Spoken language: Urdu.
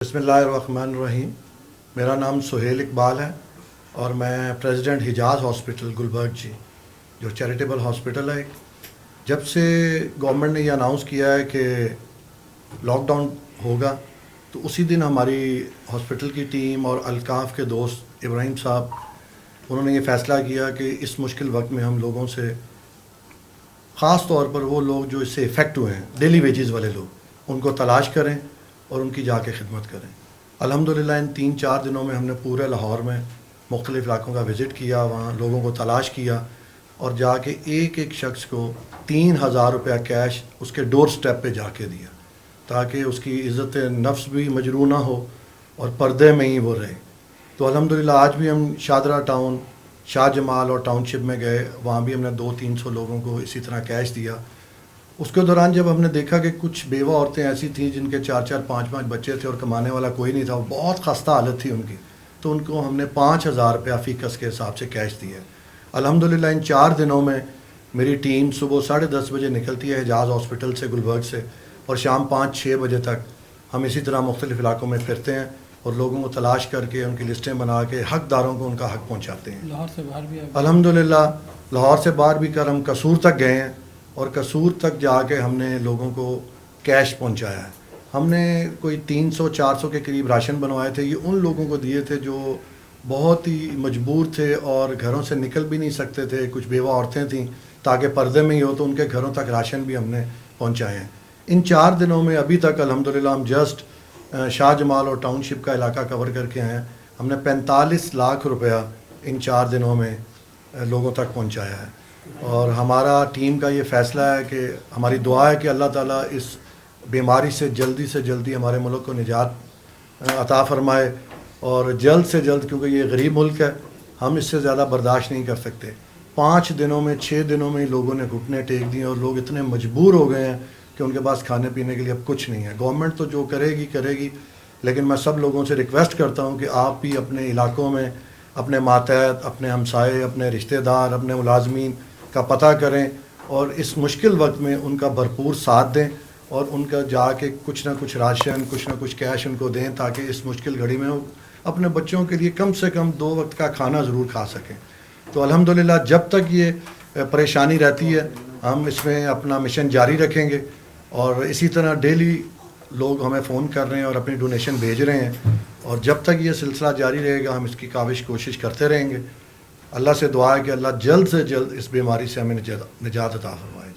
بسم اللہ الرحمن الرحیم. میرا نام سہیل اقبال ہے اور میں پریزیڈنٹ حجاز ہاسپٹل گلبرگ جی جو چیریٹیبل ہاسپٹل ہے. جب سے گورنمنٹ نے یہ اناؤنس کیا ہے کہ لاک ڈاؤن ہوگا تو اسی دن ہماری ہاسپٹل کی ٹیم اور الکاف کے دوست ابراہیم صاحب انہوں نے یہ فیصلہ کیا کہ اس مشکل وقت میں ہم لوگوں سے خاص طور پر وہ لوگ جو اس سے افیکٹ ہوئے ہیں ڈیلی ویجز والے لوگ ان کو تلاش کریں اور ان کی جا کے خدمت کریں. الحمدللہ ان 3-4 دنوں میں ہم نے پورے لاہور میں مختلف علاقوں کا وزٹ کیا, وہاں لوگوں کو تلاش کیا اور جا کے ایک ایک شخص کو 3,000 روپیہ کیش اس کے ڈور سٹیپ پہ جا کے دیا تاکہ اس کی عزت نفس بھی مجروح نہ ہو اور پردے میں ہی وہ رہے. تو الحمدللہ آج بھی ہم شادرہ ٹاؤن, شاہ جمال اور ٹاؤن شپ میں گئے, وہاں بھی ہم نے 200-300 لوگوں کو اسی طرح کیش دیا. اس کے دوران جب ہم نے دیکھا کہ کچھ بیوہ عورتیں ایسی تھیں جن کے 4-4 5-5 بچے تھے اور کمانے والا کوئی نہیں تھا, وہ بہت خستہ حالت تھی ان کی, تو ان کو ہم نے 5,000 روپیہ فی کس کے حساب سے کیش دیا. الحمدللہ ان 4 دنوں میں میری ٹیم صبح 10:30 بجے نکلتی ہے حجاز ہاسپٹل سے گلبرگ سے اور شام 5-6 بجے تک ہم اسی طرح مختلف علاقوں میں پھرتے ہیں اور لوگوں کو تلاش کر کے ان کی لسٹیں بنا کے حقداروں کو ان کا حق پہنچاتے ہیں. لاہور سے باہر بھی الحمدللہ لاہور سے باہر بھی کر ہم قصور تک گئے ہیں اور قصور تک جا کے ہم نے لوگوں کو کیش پہنچایا ہے. ہم نے کوئی 300-400 کے قریب راشن بنوائے تھے. یہ ان لوگوں کو دیے تھے جو بہت ہی مجبور تھے اور گھروں سے نکل بھی نہیں سکتے تھے. کچھ بیوہ عورتیں تھیں تاکہ پردے میں ہی ہو, تو ان کے گھروں تک راشن بھی ہم نے پہنچائے ہیں. ان 4 دنوں میں ابھی تک الحمدللہ ہم جسٹ شاہ جمال اور ٹاؤن شپ کا علاقہ کور کر کے آئے ہیں. ہم نے 45 لاکھ روپیہ ان 4 دنوں میں لوگوں تک پہنچایا ہے. اور ہمارا ٹیم کا یہ فیصلہ ہے کہ ہماری دعا ہے کہ اللہ تعالیٰ اس بیماری سے جلدی ہمارے ملک کو نجات عطا فرمائے اور جلد سے جلد, کیونکہ یہ غریب ملک ہے, ہم اس سے زیادہ برداشت نہیں کر سکتے. 5 دنوں میں 6 دنوں میں لوگوں نے گھٹنے ٹیک دیے اور لوگ اتنے مجبور ہو گئے ہیں کہ ان کے پاس کھانے پینے کے لیے اب کچھ نہیں ہے. گورنمنٹ تو جو کرے گی, لیکن میں سب لوگوں سے ریکویسٹ کرتا ہوں کہ آپ بھی اپنے علاقوں میں اپنے ماتحت, اپنے ہمسائے, اپنے رشتہ دار, اپنے ملازمین کا پتہ کریں اور اس مشکل وقت میں ان کا بھرپور ساتھ دیں اور ان کا جا کے کچھ نہ کچھ راشن, کچھ نہ کچھ کیش ان کو دیں تاکہ اس مشکل گھڑی میں وہ اپنے بچوں کے لیے کم سے کم 2 وقت کا کھانا ضرور کھا سکیں. تو الحمدللہ جب تک یہ پریشانی رہتی ہے ہم اس میں اپنا مشن جاری رکھیں گے اور اسی طرح ڈیلی لوگ ہمیں فون کر رہے ہیں اور اپنی ڈونیشن بھیج رہے ہیں اور جب تک یہ سلسلہ جاری رہے گا ہم اس کی کوشش کرتے رہیں گے. اللہ سے دعا ہے کہ اللہ جلد سے جلد اس بیماری سے ہمیں نجات عطا فرمائے.